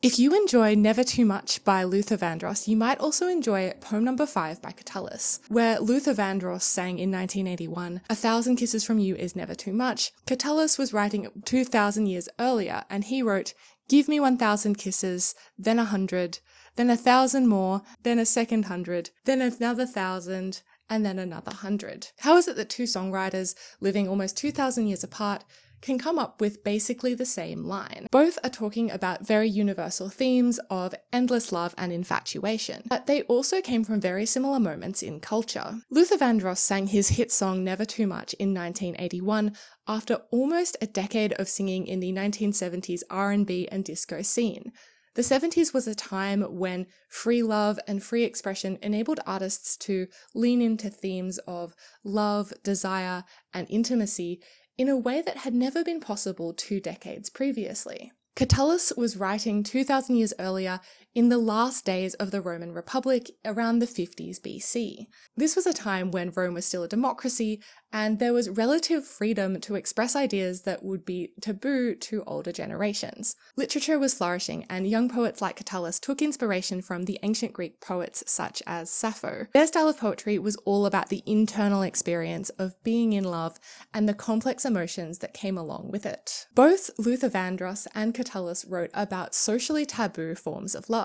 If you enjoy Never Too Much by Luther Vandross, you might also enjoy poem number 5 by Catullus, where Luther Vandross sang in 1981, "A thousand kisses from you is never too much." Catullus was writing 2,000 years earlier, and he wrote, "Give me 1,000 kisses, then 100, then 1,000 more, then a second 100, then another 1,000, and then another 100. How is it that two songwriters living almost 2,000 years apart can come up with basically the same line? Both are talking about very universal themes of endless love and infatuation, but they also came from very similar moments in culture. Luther Vandross sang his hit song Never Too Much in 1981 after almost a decade of singing in the 1970s R&B and disco scene. The 70s was a time when free love and free expression enabled artists to lean into themes of love, desire, and intimacy in a way that had never been possible 2 decades previously. Catullus was writing 2,000 years earlier in the last days of the Roman Republic around the 50s BC. This was a time when Rome was still a democracy and there was relative freedom to express ideas that would be taboo to older generations. Literature was flourishing and young poets like Catullus took inspiration from the ancient Greek poets such as Sappho. Their style of poetry was all about the internal experience of being in love and the complex emotions that came along with it. Both Luther Vandross and Catullus wrote about socially taboo forms of love.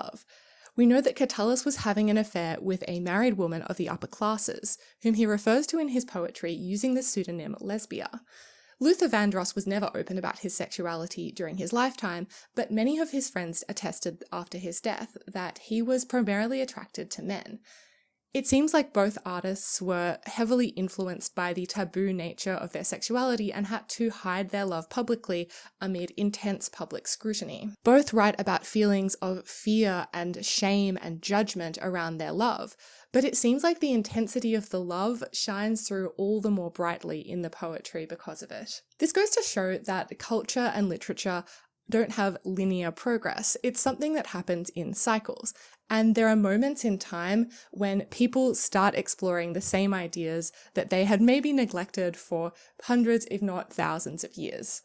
We know that Catullus was having an affair with a married woman of the upper classes, whom he refers to in his poetry using the pseudonym Lesbia. Luther Vandross was never open about his sexuality during his lifetime, but many of his friends attested after his death that he was primarily attracted to men. It seems like both artists were heavily influenced by the taboo nature of their sexuality and had to hide their love publicly amid intense public scrutiny. Both write about feelings of fear and shame and judgment around their love, but it seems like the intensity of the love shines through all the more brightly in the poetry because of it. This goes to show that culture and literature don't have linear progress. It's something that happens in cycles. And there are moments in time when people start exploring the same ideas that they had maybe neglected for hundreds, if not thousands of years.